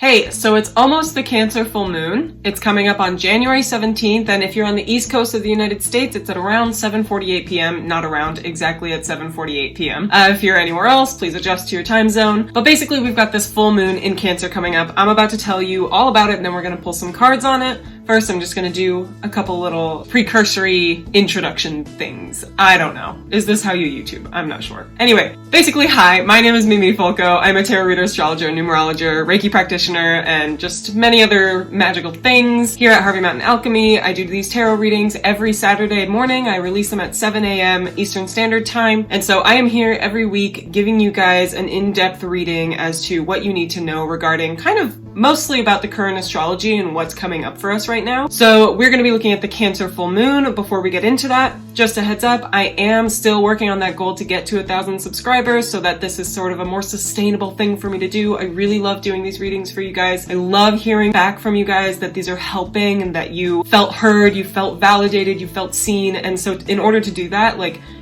Hey, so it's almost the Cancer full moon. It's coming up on January 17th, and if you're on the East Coast of the United States, it's at around 7:48 p.m. Not around, exactly at 7:48 p.m. If you're anywhere else, please adjust to your time zone. But basically, we've got this full moon in Cancer coming up. I'm about to tell you all about it, and then we're going to pull some cards on it. First, I'm just going to do a couple little precursory introduction things. I don't know. Is this how you YouTube? I'm not sure. Anyway, basically, hi, my name is Mimi Folco. I'm a tarot reader, astrologer, numerologer, Reiki practitioner, and just many other magical things. Here at Harvey Mountain Alchemy, I do these tarot readings every Saturday morning. I release them at 7 a.m. Eastern Standard Time. And so I am here every week giving you guys an in-depth reading as to what you need to know regarding kind of mostly about the current astrology and what's coming up for us right now. So we're going to be looking at the Cancer full moon. Before we get into that, just a heads up, I am still working on that goal to get to 1,000 subscribers so that this is sort of a more sustainable thing for me to do. I really love doing these readings for you guys. I love hearing back from you guys that these are helping and that you felt heard, you felt validated, you felt seen. And so in order to do that,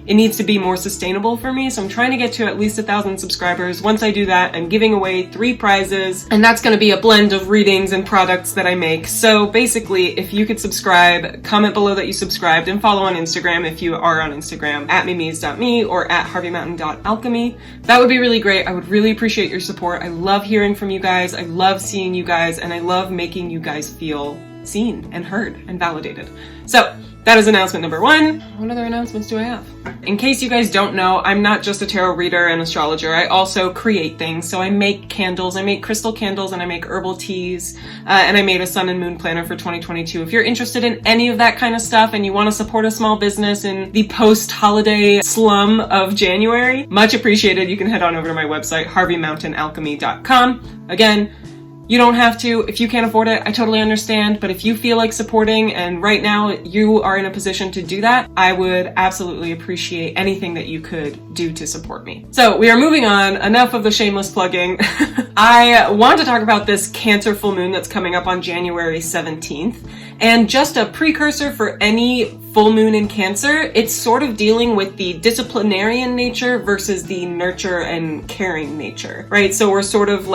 it needs to be more sustainable for me. So I'm trying to get to at least 1,000 subscribers. Once I do that, I'm giving away 3 prizes, and that's going to be a blend of readings and products that I make. So basically, if you could subscribe, comment below that you subscribed, and follow on Instagram if you are on Instagram at mimes.me or at harveymountain.alchemy. That would be really great. I would really appreciate your support. I love hearing from you guys. I love seeing you guys, and I love making you guys feel seen and heard and validated. So that is announcement number 1. What other announcements do I have? In case you guys don't know, I'm not just a tarot reader and astrologer. I also create things. So I make candles, I make crystal candles, and I make herbal teas. And I made a sun and moon planner for 2022. If you're interested in any of that kind of stuff and you want to support a small business in the post-holiday slum of January, much appreciated. You can head on over to my website, harveymountainalchemy.com. Again, you don't have to. If you can't afford it, I totally understand. But if you feel like supporting and right now you are in a position to do that, I would absolutely appreciate anything that you could do to support me. So we are moving on. Enough of the shameless plugging. I want to talk about this Cancer full moon that's coming up on January 17th. And just a precursor for any full moon in Cancer, it's sort of dealing with the disciplinarian nature versus the nurture and caring nature, right? So we're sort of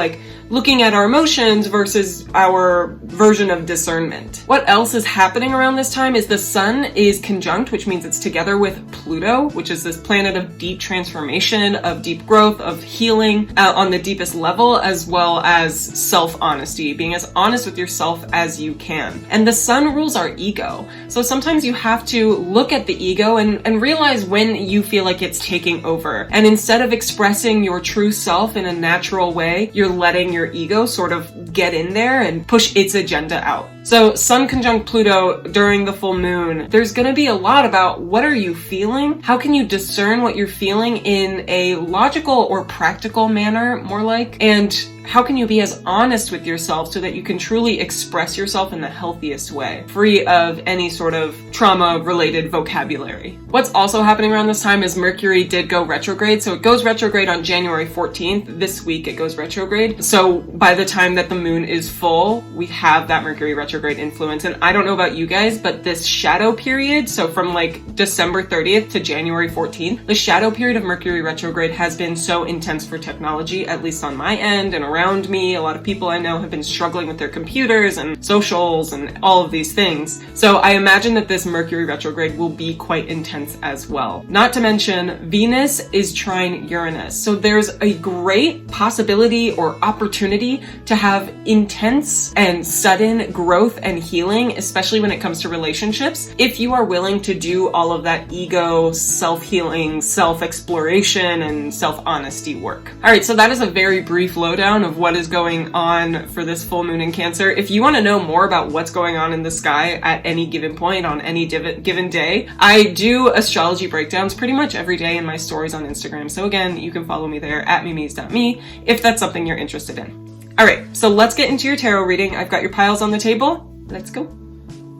looking at our emotions versus our version of discernment. What else is happening around this time is the sun is conjunct, which means it's together with Pluto, which is this planet of deep transformation, of deep growth, of healing on the deepest level, as well as self-honesty, being as honest with yourself as you can. And the sun rules our ego. So sometimes you have to look at the ego and realize when you feel like it's taking over. And instead of expressing your true self in a natural way, you're letting your ego sort of get in there and push its agenda out. So Sun conjunct Pluto during the full moon, there's going to be a lot about what are you feeling? How can you discern what you're feeling in a logical or practical manner, more like? And how can you be as honest with yourself so that you can truly express yourself in the healthiest way, free of any sort of trauma-related vocabulary? What's also happening around this time is Mercury did go retrograde. So it goes retrograde on January 14th. This week it goes retrograde. So by the time that the moon is full, we have that Mercury retrograde influence. And I don't know about you guys, but this shadow period, so from December 30th to January 14th, the shadow period of Mercury retrograde has been so intense for technology, at least on my end and around me. A lot of people I know have been struggling with their computers and socials and all of these things. So I imagine that this Mercury retrograde will be quite intense as well. Not to mention, Venus is trine Uranus. So there's a great possibility or opportunity to have intense and sudden growth and healing, especially when it comes to relationships, if you are willing to do all of that ego, self-healing, self-exploration, and self-honesty work. All right, so that is a very brief lowdown of what is going on for this full moon in Cancer. If you want to know more about what's going on in the sky at any given point on any given day, I do astrology breakdowns pretty much every day in my stories on Instagram. So again, you can follow me there at mimes.me if that's something you're interested in. All right, so let's get into your tarot reading. I've got your piles on the table. Let's go.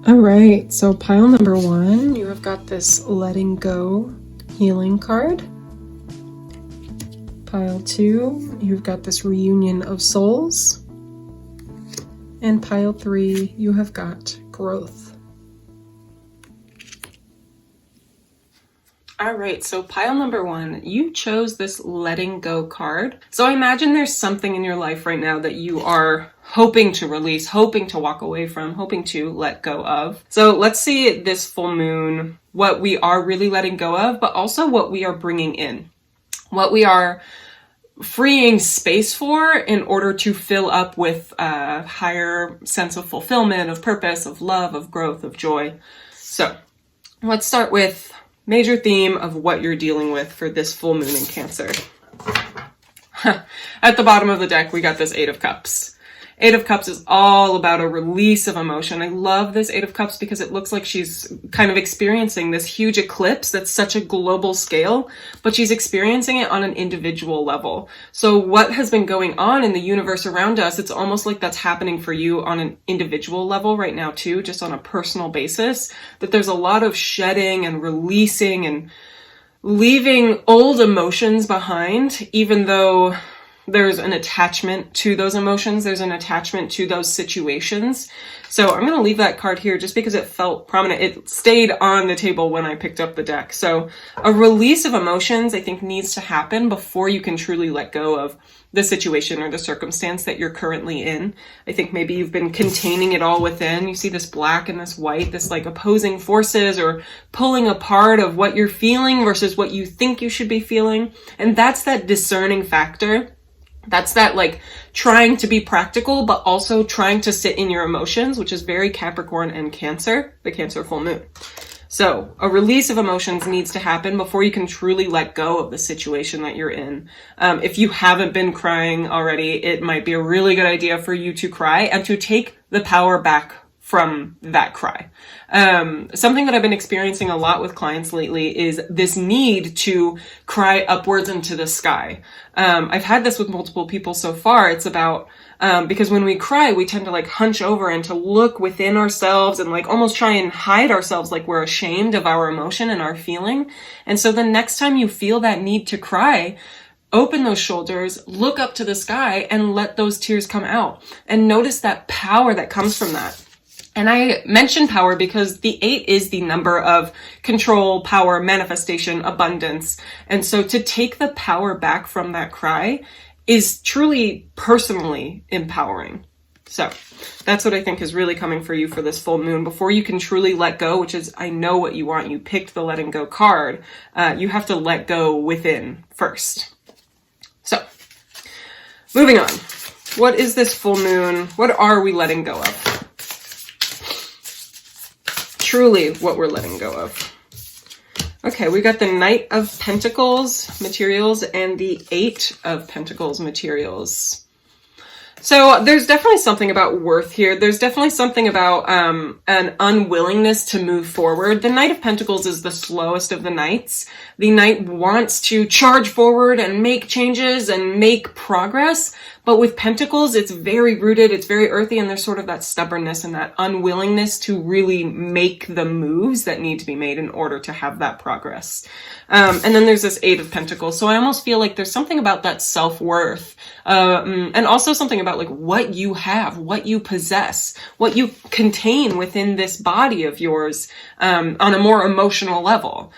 All right, so pile number 1, you have got this letting go healing card. Pile 2, you've got this reunion of souls. And pile 3, you have got growth. All right, so pile number 1, you chose this letting go card. So I imagine there's something in your life right now that you are hoping to release, hoping to walk away from, hoping to let go of. So let's see this full moon, what we are really letting go of, but also what we are bringing in, what we are freeing space for in order to fill up with a higher sense of fulfillment, of purpose, of love, of growth, of joy. So let's start with major theme of what you're dealing with for this full moon in Cancer. At the bottom of the deck, we got this 8 of Cups. 8 of Cups is all about a release of emotion. I love this 8 of Cups because it looks like she's kind of experiencing this huge eclipse that's such a global scale, but she's experiencing it on an individual level. So what has been going on in the universe around us, it's almost like that's happening for you on an individual level right now too, just on a personal basis, that there's a lot of shedding and releasing and leaving old emotions behind, even though there's an attachment to those emotions. There's an attachment to those situations. So I'm going to leave that card here just because it felt prominent. It stayed on the table when I picked up the deck. So a release of emotions, I think, needs to happen before you can truly let go of the situation or the circumstance that you're currently in. I think maybe you've been containing it all within. You see this black and this white, this like opposing forces or pulling apart of what you're feeling versus what you think you should be feeling. And that's that discerning factor. That's that like trying to be practical, but also trying to sit in your emotions, which is very Capricorn and Cancer, the Cancer full moon. So a release of emotions needs to happen before you can truly let go of the situation that you're in. If you haven't been crying already, it might be a really good idea for you to cry and to take the power back from that cry. Something that I've been experiencing a lot with clients lately is this need to cry upwards into the sky. I've had this with multiple people so far. It's about, because when we cry, we tend to like hunch over and to look within ourselves and like almost try and hide ourselves like we're ashamed of our emotion and our feeling. And so the next time you feel that need to cry, open those shoulders, look up to the sky and let those tears come out and notice that power that comes from that. And I mention power because the 8 is the number of control, power, manifestation, abundance. And so to take the power back from that cry is truly personally empowering. So that's what I think is really coming for you for this full moon. Before you can truly let go, which is, I know what you want. You picked the letting go card. You have to let go within first. So moving on. What is this full moon? What are we letting go of? Truly what we're letting go of. Okay, we got the Knight of Pentacles materials and the 8 of Pentacles materials. So there's definitely something about worth here. There's definitely something about an unwillingness to move forward. The Knight of Pentacles is the slowest of the knights. The knight wants to charge forward and make changes and make progress. But with Pentacles, it's very rooted, it's very earthy, and there's sort of that stubbornness and that unwillingness to really make the moves that need to be made in order to have that progress. And then there's this 8 of Pentacles. So I almost feel like there's something about that self-worth, and also something about like what you have, what you possess, what you contain within this body of yours, on a more emotional level.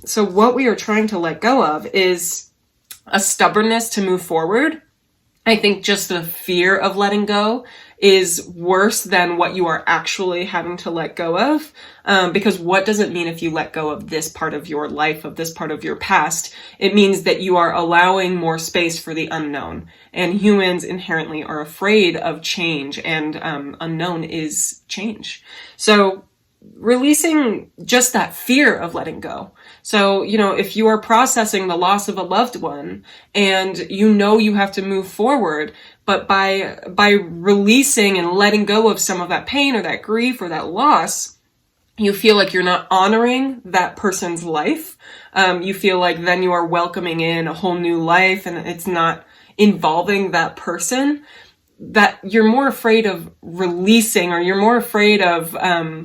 So what we are trying to let go of is a stubbornness to move forward. I think just the fear of letting go is worse than what you are actually having to let go of. Because what does it mean if you let go of this part of your life, of this part of your past? It means that you are allowing more space for the unknown. And humans inherently are afraid of change, and unknown is change. So releasing just that fear of letting go. So, you know, if you are processing the loss of a loved one and you know you have to move forward, but by releasing and letting go of some of that pain or that grief or that loss, you feel like you're not honoring that person's life. You feel like then you are welcoming in a whole new life and it's not involving that person. That you're more afraid of releasing, or you're more afraid of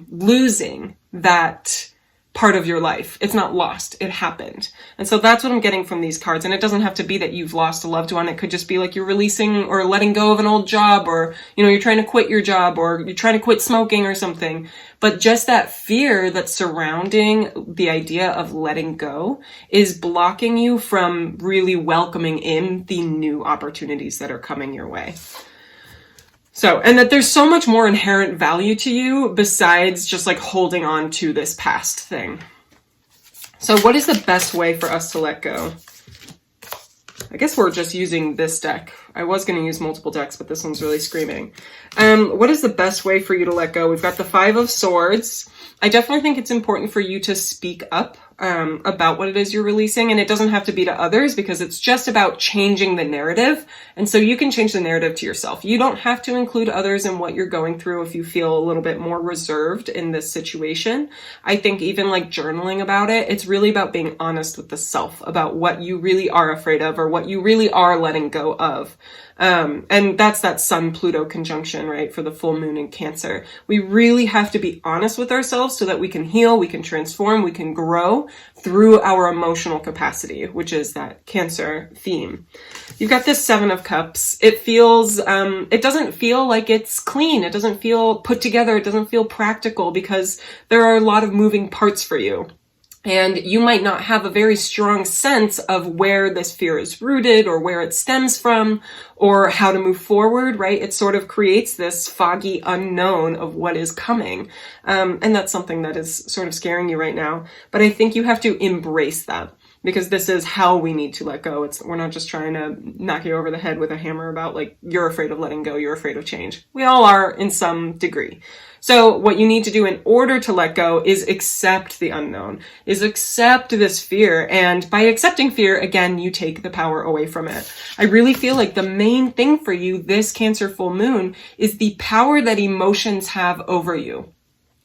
losing that part of your life. It's not lost. It happened. And so that's what I'm getting from these cards. And it doesn't have to be that you've lost a loved one. It could just be like you're releasing or letting go of an old job, or, you know, you're trying to quit your job, or you're trying to quit smoking or something. But just that fear that's surrounding the idea of letting go is blocking you from really welcoming in the new opportunities that are coming your way. So, and that there's so much more inherent value to you besides just like holding on to this past thing. So what is the best way for us to let go? I guess we're just using this deck. I was going to use multiple decks, but this one's really screaming. What is the best way for you to let go? We've got the Five of Swords. I definitely think it's important for you to speak up about what it is you're releasing, and it doesn't have to be to others, because it's just about changing the narrative. And so you can change the narrative to yourself. You don't have to include others in what you're going through if you feel a little bit more reserved in this situation. I think even like journaling about it, it's really about being honest with the self about what you really are afraid of, or what you really are letting go of. And that's that Sun-Pluto conjunction, right? For the full moon in Cancer. We really have to be honest with ourselves so that we can heal, we can transform, we can grow through our emotional capacity, which is that Cancer theme. You've got this Seven of Cups. It feels, it doesn't feel like it's clean. It doesn't feel put together. It doesn't feel practical, because there are a lot of moving parts for you. And you might not have a very strong sense of where this fear is rooted, or where it stems from, or how to move forward, right? It sort of creates this foggy unknown of what is coming. And that's something that is sort of scaring you right now. But I think you have to embrace that, because this is how we need to let go. We're not just trying to knock you over the head with a hammer about like, you're afraid of letting go, you're afraid of change. We all are in some degree. So what you need to do in order to let go is accept the unknown, is accept this fear. And by accepting fear, again, you take the power away from it. I really feel like the main thing for you this Cancer full moon is the power that emotions have over you,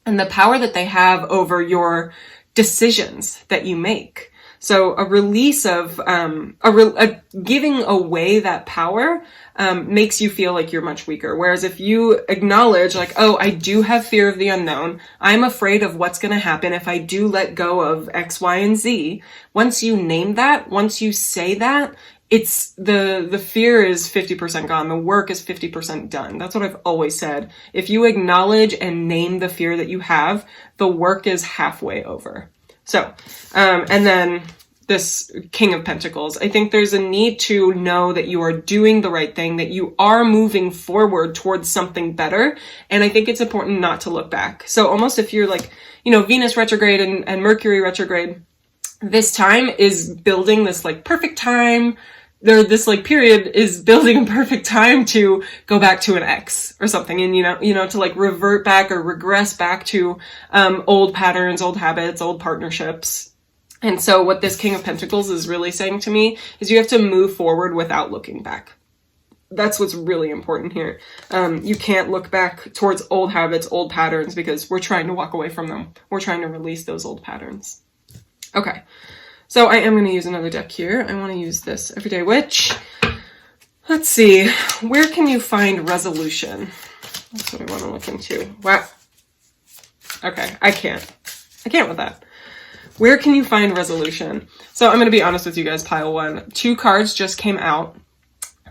and the power that they have over your decisions that you make. So a release of, giving away that power makes you feel like you're much weaker. Whereas if you acknowledge like, oh, I do have fear of the unknown. I'm afraid of what's going to happen if I do let go of X, Y, and Z. Once you name that, once you say that, it's the fear is 50% gone. The work is 50% done. That's what I've always said. If you acknowledge and name the fear that you have, the work is halfway over. So, and then this King of Pentacles, I think there's a need to know that you are doing the right thing, that you are moving forward towards something better. And I think it's important not to look back. So almost if you're like, you know, Venus retrograde and Mercury retrograde, this time is building this like perfect time. This like period is building a perfect time to go back to an ex or something, and you know, to like revert back or regress back to old patterns, old habits, old partnerships. And so what this King of Pentacles is really saying to me is you have to move forward without looking back. That's what's really important here. You can't look back towards old habits, old patterns, because we're trying to walk away from them. We're trying to release those old patterns. Okay. So I am going to use another deck here. I want to use this Everyday Witch. Let's see. Where can you find resolution? That's what I want to look into. Wow. Okay. I can't with that. Where can you find resolution? So I'm going to be honest with you guys, pile one. 2 cards just came out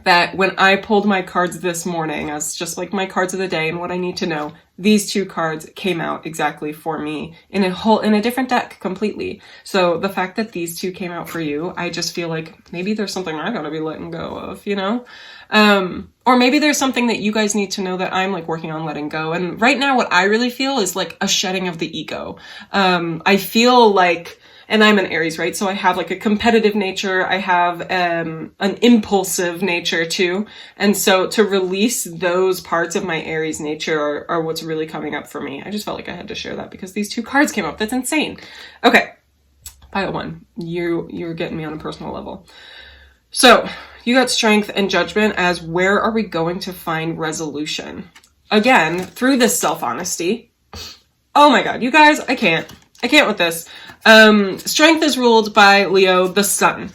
that when I pulled my cards this morning as just like my cards of the day and what I need to know, these 2 cards came out exactly for me in a different deck completely. So the fact that these 2 came out for you, I just feel like maybe there's something I gotta be letting go of, you know? Or maybe there's something that you guys need to know that I'm like working on letting go. And right now what I really feel is like a shedding of the ego. I feel like, and I'm an Aries, right? So I have like a competitive nature. I have an impulsive nature too. And so to release those parts of my Aries nature are what's really coming up for me. I just felt like I had to share that because these 2 cards came up. That's insane. Okay. Pile 1. You're getting me on a personal level. So you got Strength and Judgment as where are we going to find resolution? Again, through this self-honesty. Oh my God, you guys, I can't with this. Strength is ruled by Leo, the sun.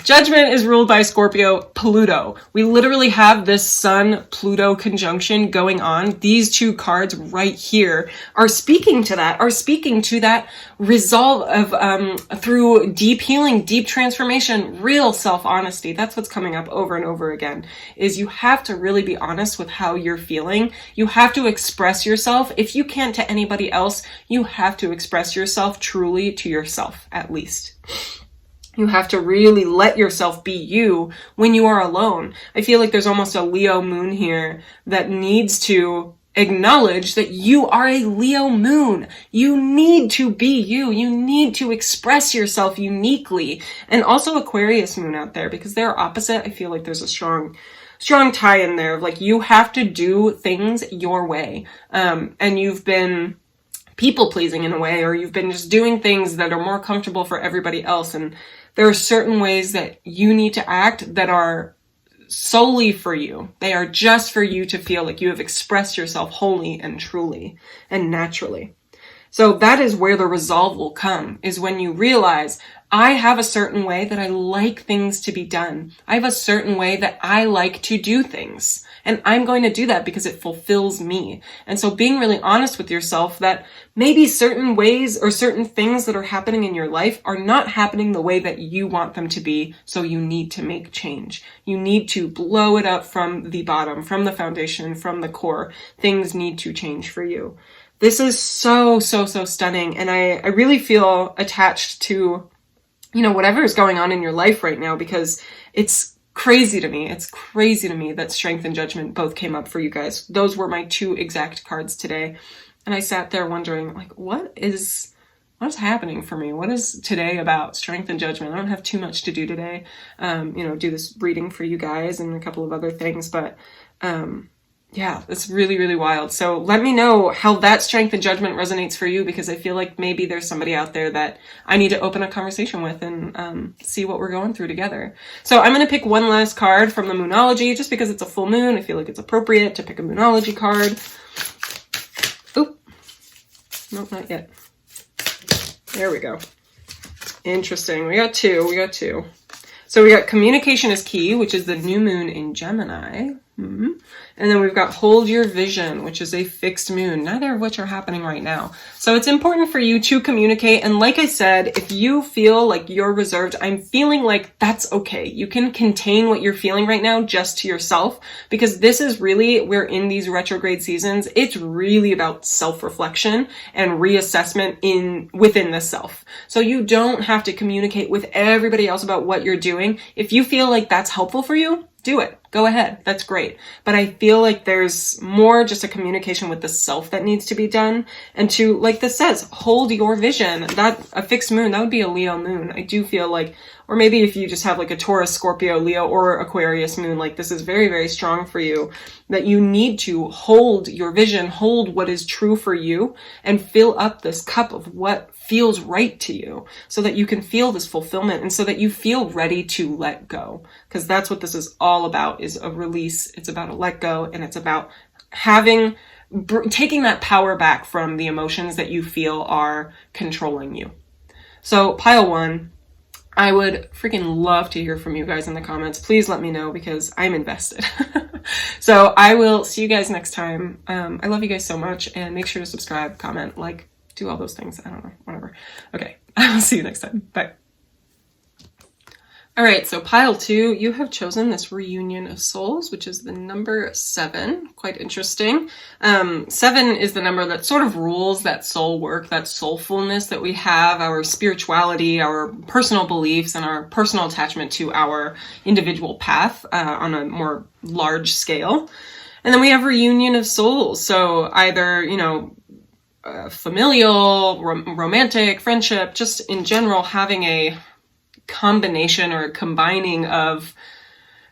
Judgment is ruled by Scorpio Pluto. We literally have this Sun-Pluto conjunction going on. These two cards right here are speaking to that resolve of through deep healing, deep transformation, real self-honesty. That's what's coming up over and over again, is you have to really be honest with how you're feeling. You have to express yourself. If you can't to anybody else, you have to express yourself truly to yourself, at least. You have to really let yourself be you when you are alone. I feel like there's almost a Leo moon here that needs to acknowledge that you are a Leo moon. You need to be you. You need to express yourself uniquely. And also Aquarius moon out there, because they're opposite. I feel like there's a strong tie in there of like, you have to do things your way. And you've been people pleasing in a way, or you've been just doing things that are more comfortable for everybody else. And there are certain ways that you need to act that are solely for you. They are just for you to feel like you have expressed yourself wholly and truly and naturally. So that is where the resolve will come, is when you realize, I have a certain way that I like things to be done. I have a certain way that I like to do things. And I'm going to do that because it fulfills me. And so being really honest with yourself that maybe certain ways or certain things that are happening in your life are not happening the way that you want them to be. So you need to make change. You need to blow it up from the bottom, from the foundation, from the core. Things need to change for you. This is so stunning. And I really feel attached to, whatever is going on in your life right now, because it's crazy to me. It's crazy to me that Strength and Judgment both came up for you guys. Those were my two exact cards today. And I sat there wondering, like, what is happening for me? What is today about? Strength and Judgment. I don't have too much to do today. Do this reading for you guys and a couple of other things, but, yeah, it's really, really wild. So let me know how that Strength and Judgment resonates for you, because I feel like maybe there's somebody out there that I need to open a conversation with and see what we're going through together. So I'm going to pick one last card from the Moonology, just because it's a full moon. I feel like it's appropriate to pick a Moonology card. Oop. Nope, not yet. There we go. Interesting. We got two. So we got Communication is Key, which is the new moon in Gemini. And then we've got Hold Your Vision, which is a fixed moon, neither of which are happening right now. So it's important for you to communicate. And like I said, if you feel like you're reserved, I'm feeling like that's okay. You can contain what you're feeling right now just to yourself, because this is really, we're in these retrograde seasons. It's really about self-reflection and reassessment within the self. So you don't have to communicate with everybody else about what you're doing. If you feel like that's helpful for you, do it. Go ahead. That's great. But I feel like there's more just a communication with the self that needs to be done. And to, like this says, hold your vision. That a fixed moon, that would be a Leo moon. I do feel like, or maybe if you just have like a Taurus, Scorpio, Leo, or Aquarius moon, like this is very, very strong for you, that you need to hold your vision, hold what is true for you, and fill up this cup of what feels right to you, so that you can feel this fulfillment and so that you feel ready to let go. Because that's what this is all about, is a release. It's about a let go, and it's about taking that power back from the emotions that you feel are controlling you. So pile one, I would freaking love to hear from you guys in the comments. Please let me know, because I'm invested. So I will see you guys next time. I love you guys so much, and make sure to subscribe, comment, like, do all those things. I don't know, whatever. Okay, I will see you next time. Bye. All right, so pile two, you have chosen this Reunion of Souls, which is the number 7. Quite interesting. 7 is the number that sort of rules that soul work, that soulfulness that we have, our spirituality, our personal beliefs, and our personal attachment to our individual path on a more large scale. And then we have Reunion of Souls. So either, familial, romantic, friendship, just in general, having a combination or a combining of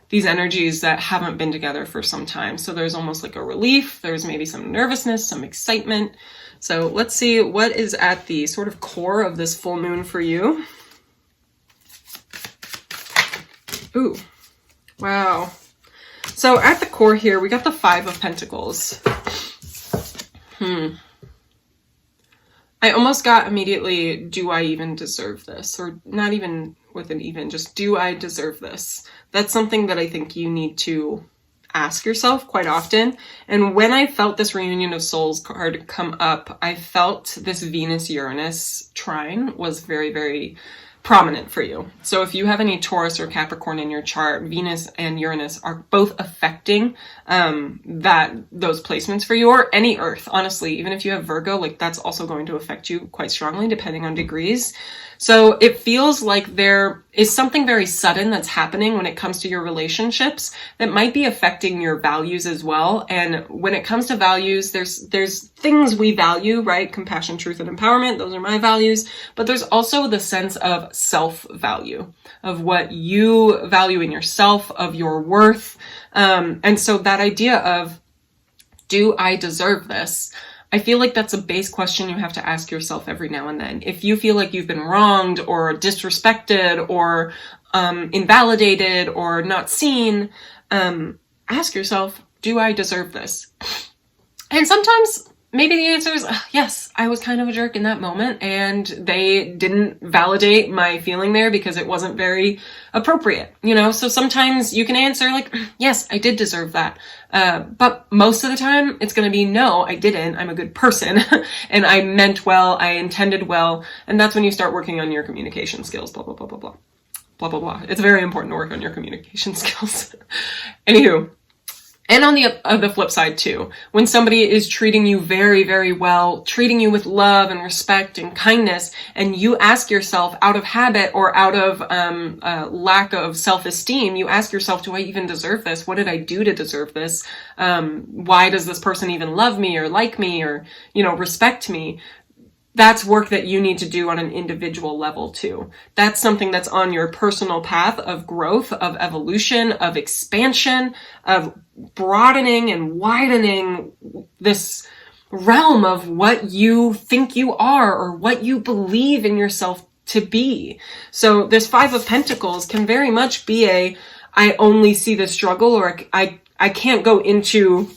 these energies that haven't been together for some time. So there's almost like a relief. There's maybe some nervousness, some excitement. So let's see what is at the sort of core of this full moon for you. Ooh, wow. So at the core here, we got the 5 of Pentacles. I almost got immediately, do I even deserve this? Or not even, with an even. Just, do I deserve this? That's something that I think you need to ask yourself quite often. And when I felt this reunion of souls card come up, I felt this Venus-Uranus trine was very, very prominent for you. So if you have any Taurus or Capricorn in your chart, Venus and Uranus are both affecting those placements for you, or any Earth, honestly. Even if you have Virgo, like, that's also going to affect you quite strongly depending on degrees. So it feels like there is something very sudden that's happening when it comes to your relationships that might be affecting your values as well. And when it comes to values, there's things we value, right? Compassion, truth, and empowerment. Those are my values. But there's also the sense of self-value, of what you value in yourself, of your worth. And so that idea of, do I deserve this? I feel like that's a base question you have to ask yourself every now and then. If you feel like you've been wronged or disrespected or invalidated or not seen, ask yourself, do I deserve this? And sometimes maybe the answer is, yes, I was kind of a jerk in that moment and they didn't validate my feeling there because it wasn't very appropriate, you know? So sometimes you can answer like, yes, I did deserve that. But most of the time it's going to be, no, I didn't. I'm a good person and I meant well, I intended well. And that's when you start working on your communication skills, blah, blah, blah, blah, blah, blah, blah, blah. It's very important to work on your communication skills. Anywho. And on the flip side too, when somebody is treating you very, very well, treating you with love and respect and kindness, and you ask yourself out of habit or out of lack of self-esteem, you ask yourself, do I even deserve this? What did I do to deserve this? Why does this person even love me or like me or, you know, respect me? That's work that you need to do on an individual level too. That's something that's on your personal path of growth, of evolution, of expansion, of broadening and widening this realm of what you think you are or what you believe in yourself to be. So this Five of Pentacles can very much be I only see the struggle, or I can't go into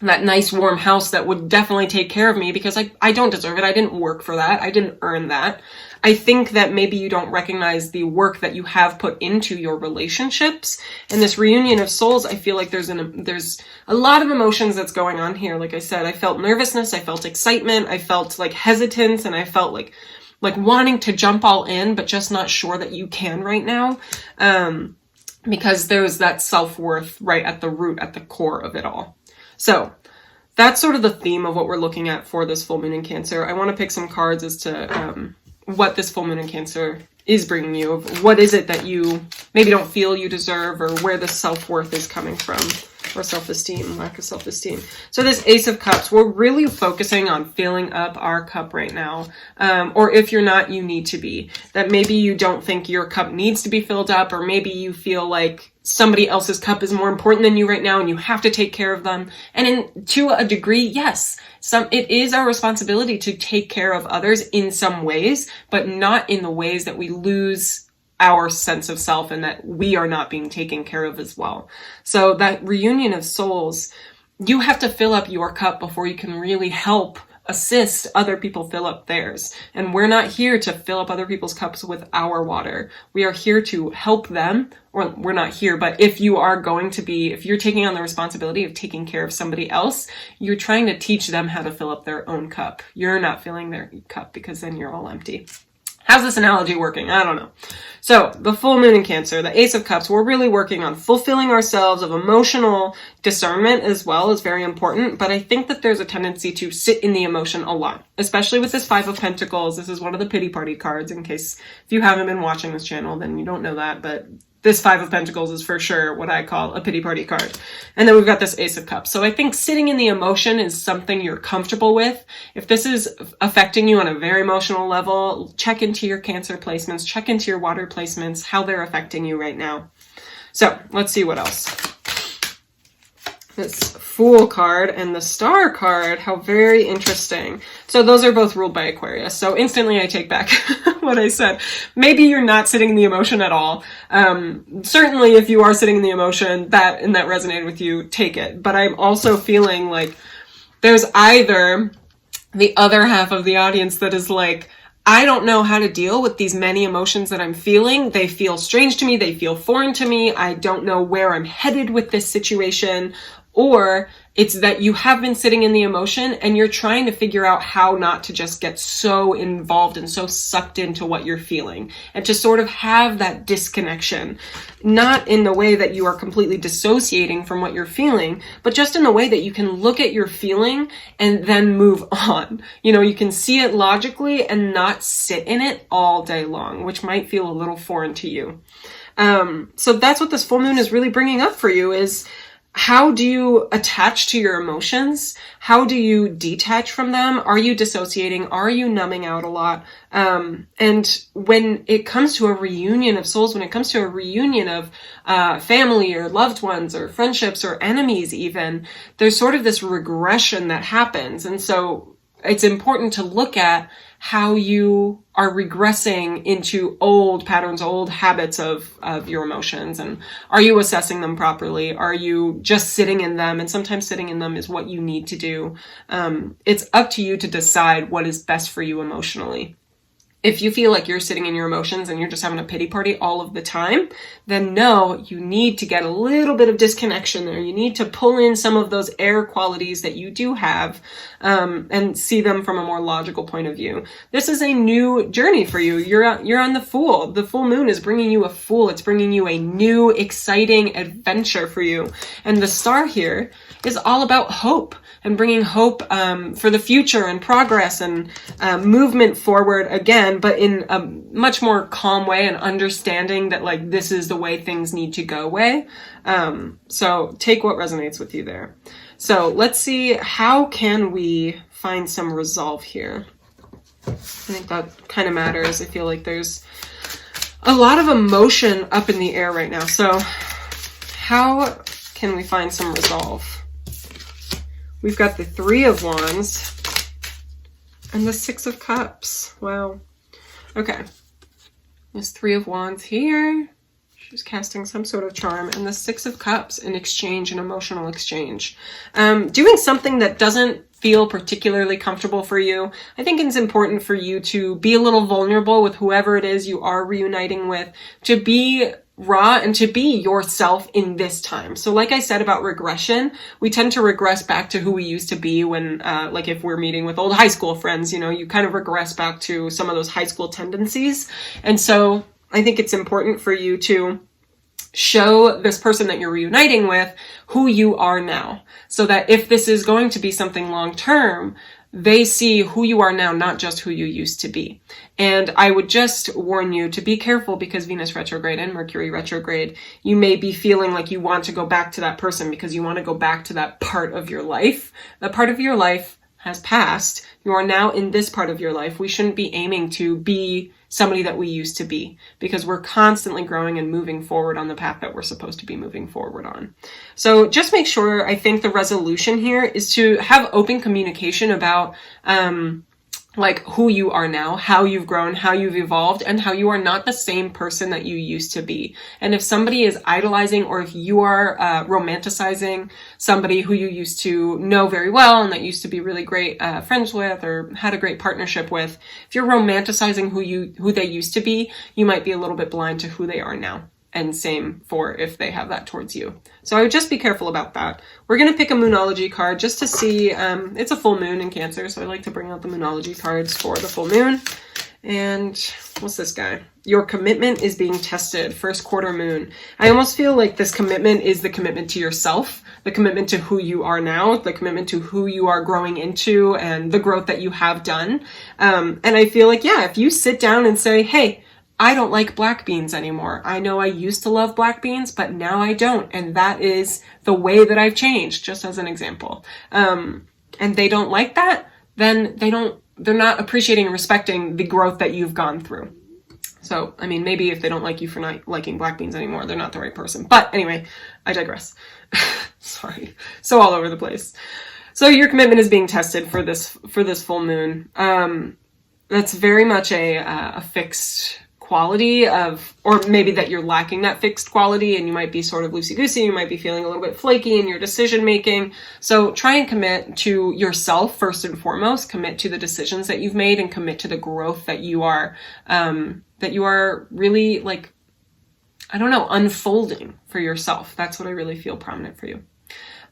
that nice warm house that would definitely take care of me because I don't deserve it. I didn't work for that. I didn't earn that. I think that maybe you don't recognize the work that you have put into your relationships. And this reunion of souls, I feel like there's a lot of emotions that's going on here. Like I said, I felt nervousness, I felt excitement, I felt like hesitance, and I felt like wanting to jump all in, but just not sure that you can right now. Because there's that self-worth right at the root, at the core of it all. So that's sort of the theme of what we're looking at for this full moon in Cancer. I want to pick some cards as to what this full moon in Cancer is bringing you. What is it that you maybe don't feel you deserve, or where the self-worth is coming from, or self-esteem, lack of self-esteem. So this Ace of Cups, we're really focusing on filling up our cup right now. Or if you're not, you need to be. That maybe you don't think your cup needs to be filled up, or maybe you feel like somebody else's cup is more important than you right now and you have to take care of them. And to a degree, yes, it is our responsibility to take care of others in some ways, but not in the ways that we lose our sense of self and that we are not being taken care of as well. So that reunion of souls, you have to fill up your cup before you can really help assist other people fill up theirs. And we're not here to fill up other people's cups with our water. We are here to help them, or we're not here, but if you're taking on the responsibility of taking care of somebody else, you're trying to teach them how to fill up their own cup. You're not filling their cup because then you're all empty. How's this analogy working? I don't know. So the full moon in Cancer, the Ace of Cups, we're really working on fulfilling ourselves. Of emotional discernment as well is very important. But I think that there's a tendency to sit in the emotion a lot, especially with this Five of Pentacles. This is one of the pity party cards, in case if you haven't been watching this channel, then you don't know that. But this Five of Pentacles is for sure what I call a pity party card. And then we've got this Ace of Cups. So I think sitting in the emotion is something you're comfortable with. If this is affecting you on a very emotional level, check into your Cancer placements, check into your water placements, how they're affecting you right now. So let's see what else. This Fool card and the Star card, how very interesting. So those are both ruled by Aquarius. So instantly I take back what I said. Maybe you're not sitting in the emotion at all. Certainly if you are sitting in the emotion, that resonated with you, take it. But I'm also feeling like there's either the other half of the audience that is like, I don't know how to deal with these many emotions that I'm feeling. They feel strange to me. They feel foreign to me. I don't know where I'm headed with this situation. Or it's that you have been sitting in the emotion and you're trying to figure out how not to just get so involved and so sucked into what you're feeling, and to sort of have that disconnection, not in the way that you are completely dissociating from what you're feeling, but just in the way that you can look at your feeling and then move on. You know, you can see it logically and not sit in it all day long, which might feel a little foreign to you. So that's what this full moon is really bringing up for you, is how do you attach to your emotions? How do you detach from them? Are you dissociating? Are you numbing out a lot? And when it comes to a reunion of souls, when it comes to a reunion of family or loved ones or friendships or enemies even, there's sort of this regression that happens. And so it's important to look at how you are regressing into old patterns, old habits of your emotions. And are you assessing them properly? Are you just sitting in them? And sometimes sitting in them is what you need to do. It's up to you to decide what is best for you emotionally. If you feel like you're sitting in your emotions and you're just having a pity party all of the time, then no, you need to get a little bit of disconnection there. You need to pull in some of those air qualities that you do have, and see them from a more logical point of view. This is a new journey for you. You're on the Fool. The full moon is bringing you a Fool. It's bringing you a new, exciting adventure for you. And the star here is all about hope, and bringing hope for the future and progress and movement forward again, but in a much more calm way, and understanding that like this is the way things need to go way. So take what resonates with you there. So let's see, how can we find some resolve here? I think that kind of matters. I feel like there's a lot of emotion up in the air right now. So how can we find some resolve? We've got the Three of Wands and the Six of Cups. Wow. Okay. There's Three of Wands here. She's casting some sort of charm. And the Six of Cups, an exchange, an emotional exchange. Doing something that doesn't feel particularly comfortable for you. I think it's important for you to be a little vulnerable with whoever it is you are reuniting with, to be raw and to be yourself in this time. So like I said about regression, we tend to regress back to who we used to be when, like if we're meeting with old high school friends, you know, you kind of regress back to some of those high school tendencies. And so I think it's important for you to show this person that you're reuniting with who you are now, so that if this is going to be something long term, they see who you are now, not just who you used to be. And I would just warn you to be careful, because Venus retrograde and Mercury retrograde, you may be feeling like you want to go back to that person because you want to go back to that part of your life. That part of your life has passed. You are now in this part of your life. We shouldn't be aiming to be somebody that we used to be, because we're constantly growing and moving forward on the path that we're supposed to be moving forward on. So just make sure, I think the resolution here is to have open communication about like who you are now, how you've grown, how you've evolved, and how you are not the same person that you used to be. And if somebody is idolizing, or if you are romanticizing somebody who you used to know very well and that used to be really great friends with or had a great partnership with, if you're romanticizing who they used to be, you might be a little bit blind to who they are now. And same for if they have that towards you. So I would just be careful about that. We're going to pick a Moonology card just to see, it's a full moon in Cancer, so I like to bring out the Moonology cards for the full moon. And what's this guy? Your commitment is being tested, first quarter moon. I almost feel like this commitment is the commitment to yourself, the commitment to who you are now, the commitment to who you are growing into, and the growth that you have done. And I feel like, yeah, if you sit down and say, hey, I don't like black beans anymore. I know I used to love black beans, but now I don't. And that is the way that I've changed, just as an example. And they don't like that, then they're not appreciating and respecting the growth that you've gone through. So, I mean, maybe if they don't like you for not liking black beans anymore, they're not the right person. But anyway, I digress. Sorry. So all over the place. So your commitment is being tested for this full moon. That's very much a fixed quality of, or maybe that you're lacking that fixed quality and you might be sort of loosey-goosey, you might be feeling a little bit flaky in your decision making. So try and commit to yourself first and foremost, commit to the decisions that you've made and commit to the growth that you are really like, I don't know, unfolding for yourself. That's what I really feel prominent for you.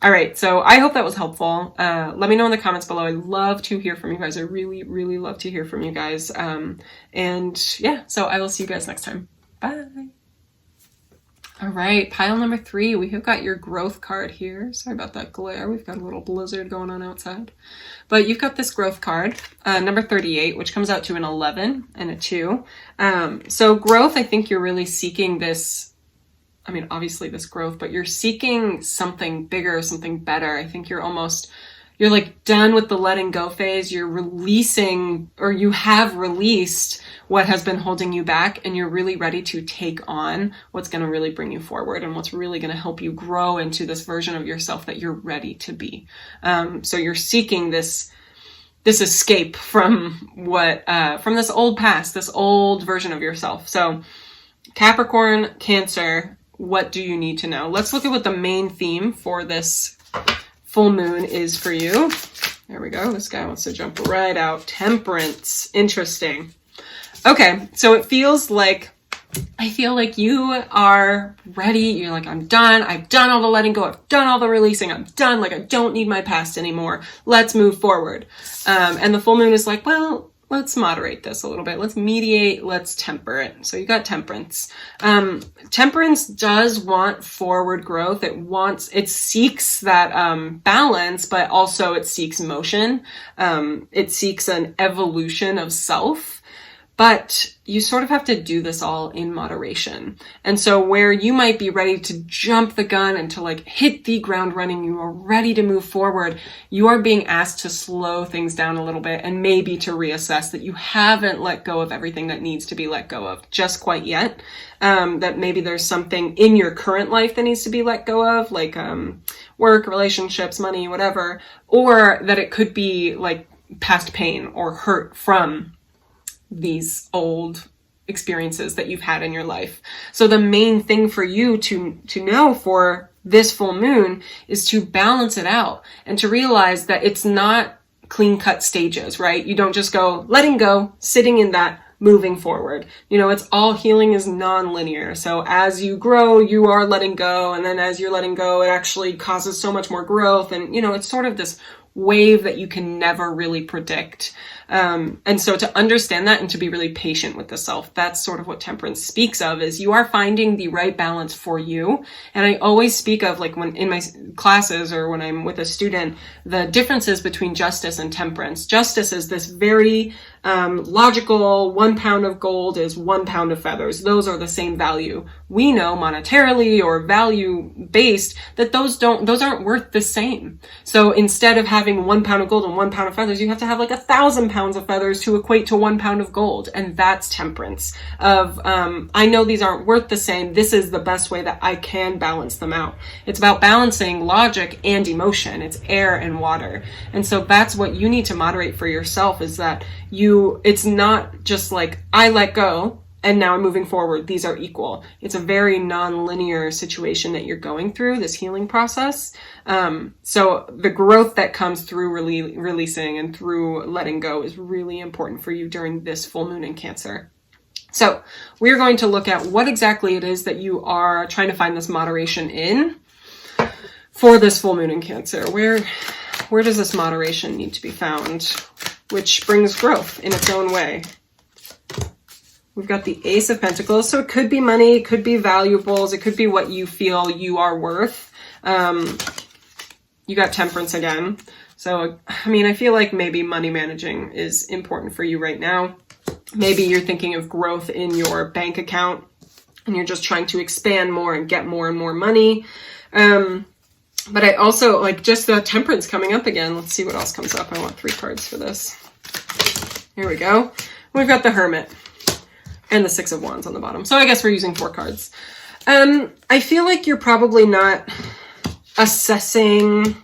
All right, so I hope that was helpful. Let me know in the comments below. I love to hear from you guys. I really, really love to hear from you guys. And yeah, so I will see you guys next time. Bye. All right, pile number 3. We have got your growth card here. Sorry about that glare. We've got a little blizzard going on outside. But you've got this growth card, number 38, which comes out to an 11 and a 2. So growth, I think you're really seeking this, I mean, obviously this growth, but you're seeking something bigger, something better. I think you're like done with the letting go phase. You're releasing, or you have released what has been holding you back, and you're really ready to take on what's going to really bring you forward and what's really going to help you grow into this version of yourself that you're ready to be. So you're seeking this escape from from this old past, this old version of yourself. So Capricorn, Cancer, what do you need to know? Let's look at what the main theme for this full moon is for you. There we go. This guy wants to jump right out. Temperance. Interesting. Okay, so it feels like, I feel like you are ready. You're like, I'm done. I've done all the letting go. I've done all the releasing. I'm done. Like, I don't need my past anymore. Let's move forward. And the full moon is like, well, let's moderate this a little bit. Let's mediate. Let's temper it. So you got temperance. Temperance does want forward growth. It seeks that balance, but also it seeks motion. It seeks an evolution of self. But you sort of have to do this all in moderation. And so where you might be ready to jump the gun and to like hit the ground running, you are ready to move forward, you are being asked to slow things down a little bit and maybe to reassess that you haven't let go of everything that needs to be let go of just quite yet. That maybe there's something in your current life that needs to be let go of, like work, relationships, money, whatever, or that it could be like past pain or hurt from these old experiences that you've had in your life. So the main thing for you to know for this full moon is to balance it out and to realize that it's not clean cut stages, right? You don't just go letting go, sitting in that, moving forward. You know, it's all, healing is non-linear. So as you grow, you are letting go. And then as you're letting go, it actually causes so much more growth. And, you know, it's sort of this wave that you can never really predict. And so to understand that and to be really patient with the self, that's sort of what temperance speaks of, is you are finding the right balance for you. And I always speak of, like, when in my classes or when I'm with a student, the differences between justice and temperance. Justice is this very logical, 1 pound of gold is 1 pound of feathers. Those are the same value. We know monetarily or value based that those aren't worth the same. So instead of having 1 pound of gold and 1 pound of feathers, you have to have like 1,000 pounds of feathers to equate to 1 pound of gold. And that's temperance of, I know these aren't worth the same. This is the best way that I can balance them out. It's about balancing logic and emotion. It's air and water. And so that's what you need to moderate for yourself, is that it's not just like, I let go and now I'm moving forward. These are equal. It's a very non-linear situation that you're going through, this healing process. So the growth that comes through releasing and through letting go is really important for you during this full moon in Cancer. So we're going to look at what exactly it is that you are trying to find this moderation in for this full moon in Cancer. Where does this moderation need to be found? Which brings growth in its own way. We've got the Ace of Pentacles. So it could be money, it could be valuables, it could be what you feel you are worth. You got Temperance again. So, I mean, I feel like maybe money managing is important for you right now. Maybe you're thinking of growth in your bank account and you're just trying to expand more and get more and more money. But I also like just the Temperance coming up again. Let's see what else comes up. I want 3 cards for this. Here we go. We've got the Hermit and the 6 of Wands on the bottom. So I guess we're using 4 cards. I feel like you're probably not assessing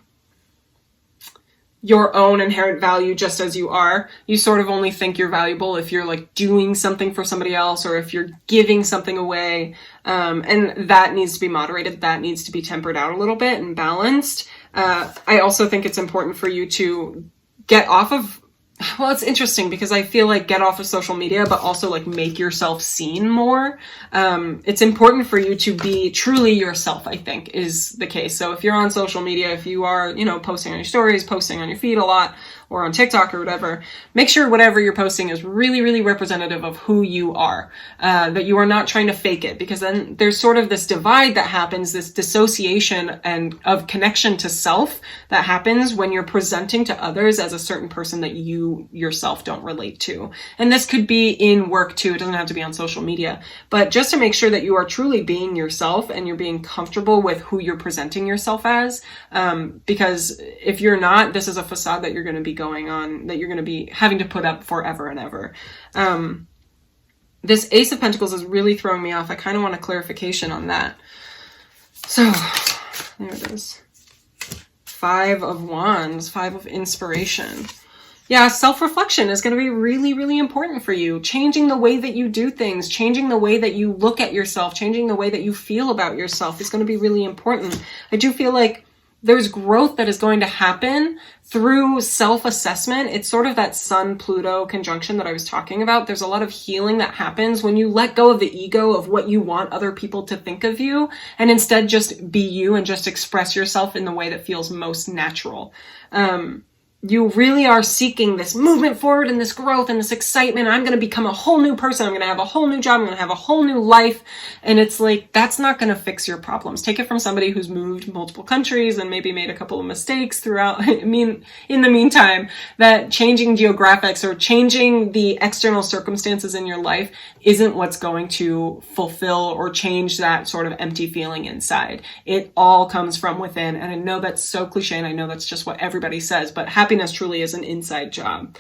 your own inherent value just as you are. You sort of only think you're valuable if you're like doing something for somebody else or if you're giving something away. And that needs to be moderated. That needs to be tempered out a little bit and balanced. I also think it's important for you to get off of, well, it's interesting because I feel like get off of social media, but also like make yourself seen more. It's important for you to be truly yourself, I think is the case. So if you're on social media, if you are, you know, posting on your stories, posting on your feed a lot, or on TikTok or whatever, make sure whatever you're posting is really, really representative of who you are, that you are not trying to fake it, because then there's sort of this divide that happens, this dissociation and of connection to self that happens when you're presenting to others as a certain person that you yourself don't relate to. And this could be in work too. It doesn't have to be on social media, but just to make sure that you are truly being yourself and you're being comfortable with who you're presenting yourself as. Because if you're not, this is a facade that you're going to be going on, that you're going to be having to put up forever and ever. This Ace of Pentacles is really throwing me off. I kind of want a clarification on that. So there it is. 5 of Wands, 5 of Inspiration. Yeah, self-reflection is going to be really, really important for you. Changing the way that you do things, changing the way that you look at yourself, changing the way that you feel about yourself is going to be really important. I do feel like there's growth that is going to happen through self-assessment. It's sort of that Sun-Pluto conjunction that I was talking about. There's a lot of healing that happens when you let go of the ego of what you want other people to think of you, and instead just be you and just express yourself in the way that feels most natural. You really are seeking this movement forward and this growth and this excitement. I'm going to become a whole new person. I'm going to have a whole new job. I'm going to have a whole new life. And it's like, that's not going to fix your problems. Take it from somebody who's moved multiple countries and maybe made a couple of mistakes throughout. I mean, in the meantime, that changing geographics or changing the external circumstances in your life isn't what's going to fulfill or change that sort of empty feeling inside. It all comes from within. And I know that's so cliche, and I know that's just what everybody says, but happiness truly is an inside job.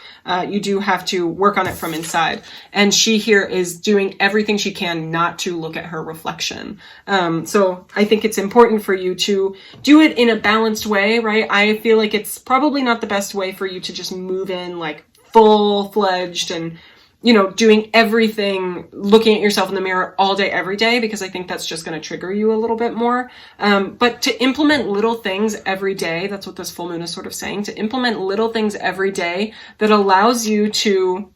You do have to work on it from inside. And she here is doing everything she can not to look at her reflection. So I think it's important for you to do it in a balanced way, right? I feel like it's probably not the best way for you to just move in like full-fledged and, you know, doing everything, looking at yourself in the mirror all day, every day, because I think that's just going to trigger you a little bit more. But to implement little things every day, that's what this full moon is sort of saying, to implement little things every day that allows you to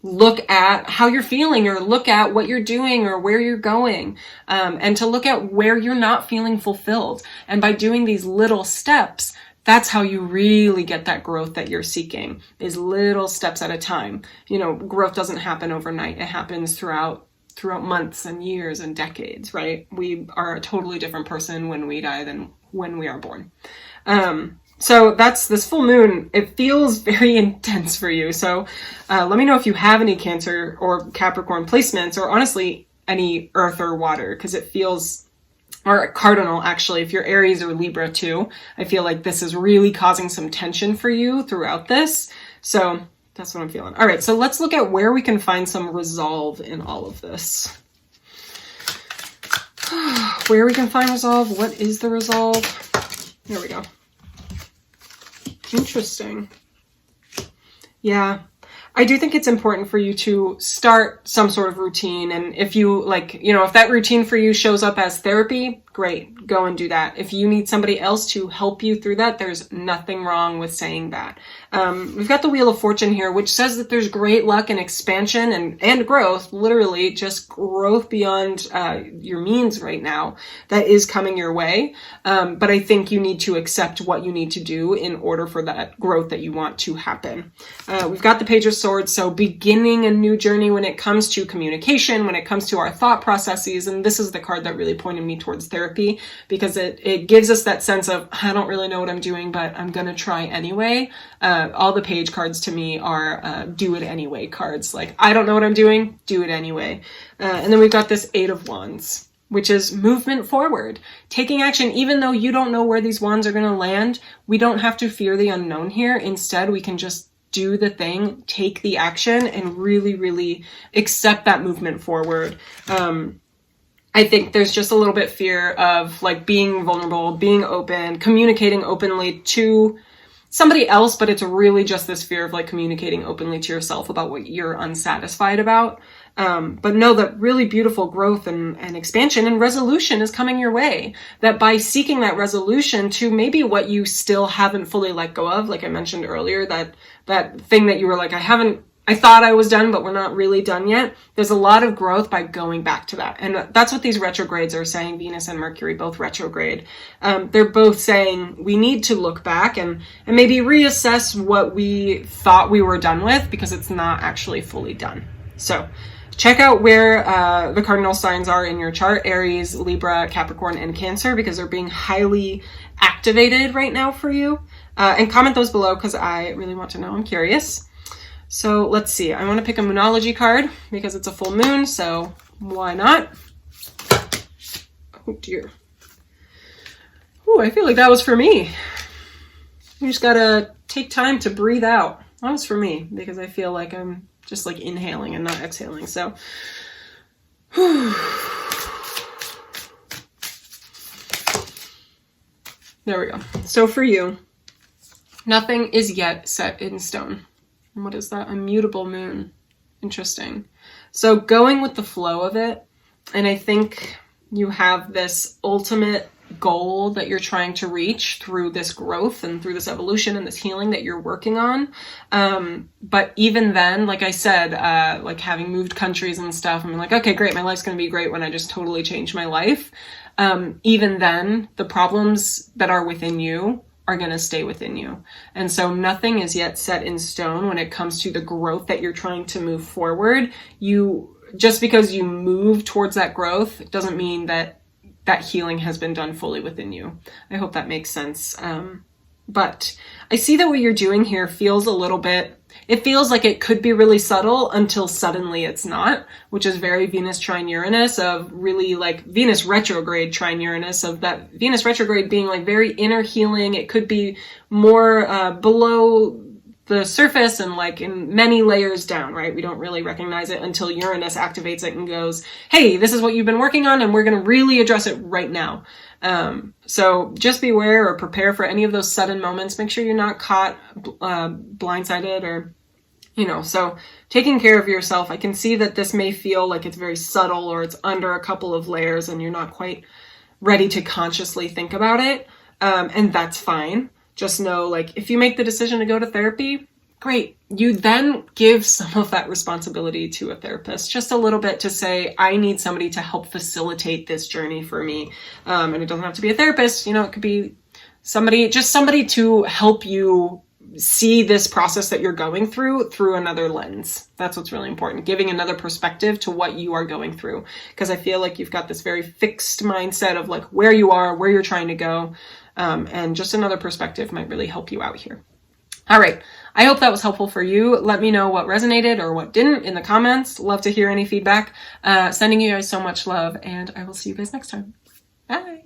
look at how you're feeling or look at what you're doing or where you're going, and to look at where you're not feeling fulfilled. And by doing these little steps, that's how you really get that growth that you're seeking, is little steps at a time. You know, growth doesn't happen overnight. It happens throughout months and years and decades, right? We are a totally different person when we die than when we are born. So that's this full moon. It feels very intense for you. So let me know if you have any Cancer or Capricorn placements, or honestly, any earth or water, because it feels, or cardinal actually, if you're Aries or Libra too, I feel like this is really causing some tension for you throughout this. So that's what I'm feeling. All right, so let's look at where we can find some resolve in all of this. Where we can find resolve. What is the resolve? Here we go. Interesting. Yeah. I do think it's important for you to start some sort of routine. And if you like, you know, if that routine for you shows up as therapy, great, go and do that. If you need somebody else to help you through that, there's nothing wrong with saying that. We've got the Wheel of Fortune here, which says that there's great luck and expansion and growth, literally just growth beyond your means right now that is coming your way. But I think you need to accept what you need to do in order for that growth that you want to happen. We've got the Page of Swords, so beginning a new journey when it comes to communication, when it comes to our thought processes. And this is the card that really pointed me towards therapy, because it gives us that sense of, I don't really know what I'm doing, but I'm going to try anyway. All the page cards to me are do it anyway cards. Like, I don't know what I'm doing, do it anyway. And then we've got this 8 of Wands, which is movement forward, taking action. Even though you don't know where these wands are going to land, we don't have to fear the unknown here. Instead, we can just do the thing, take the action, and really, really accept that movement forward. I think there's just a little bit fear of like being vulnerable, being open, communicating openly to somebody else, but it's really just this fear of like communicating openly to yourself about what you're unsatisfied about. But know that really beautiful growth and expansion and resolution is coming your way. That by seeking that resolution to maybe what you still haven't fully let go of, like I mentioned earlier, that thing that you were like, I thought I was done, but we're not really done yet. There's a lot of growth by going back to that. And that's what these retrogrades are saying, Venus and Mercury, both retrograde. They're both saying we need to look back and maybe reassess what we thought we were done with, because it's not actually fully done. So check out where the cardinal signs are in your chart, Aries, Libra, Capricorn, and Cancer, because they're being highly activated right now for you. And comment those below because I really want to know. I'm curious. So let's see. I want to pick a Moonology card because it's a full moon, so why not? Oh dear. Oh, I feel like that was for me. You just gotta take time to breathe out. That was for me because I feel like I'm just like inhaling and not exhaling. So, there we go. So for you, nothing is yet set in stone. What is that? A mutable moon. Interesting. So going with the flow of it, and I think you have this ultimate goal that you're trying to reach through this growth and through this evolution and this healing that you're working on. But even then, like I said, like having moved countries and stuff, I'm like, okay, great. My life's going to be great when I just totally change my life. Even then, the problems that are within you are going to stay within you. And so nothing is yet set in stone when it comes to the growth that you're trying to move forward. Just because you move towards that growth doesn't mean that healing has been done fully within you. I hope that makes sense. But I see that what you're doing here feels it feels like it could be really subtle until suddenly it's not, which is very Venus trine Uranus, of really like Venus retrograde trine Uranus, of that Venus retrograde being like very inner healing. It could be more below the surface and like in many layers down, right? We don't really recognize it until Uranus activates it and goes, hey, this is what you've been working on and we're going to really address it right now. So just beware or prepare for any of those sudden moments. Make sure you're not caught blindsided or, so taking care of yourself. I can see that this may feel like it's very subtle or it's under a couple of layers and you're not quite ready to consciously think about it. And that's fine. Just know, like, if you make the decision to go to therapy, great. You then give some of that responsibility to a therapist, just a little bit, to say, I need somebody to help facilitate this journey for me. And it doesn't have to be a therapist, it could be somebody to help you see this process that you're going through another lens. That's what's really important. Giving another perspective to what you are going through. Because I feel like you've got this very fixed mindset of like where you are, where you're trying to go. And just another perspective might really help you out here. All right. I hope that was helpful for you. Let me know what resonated or what didn't in the comments. Love to hear any feedback. Sending you guys so much love, and I will see you guys next time. Bye.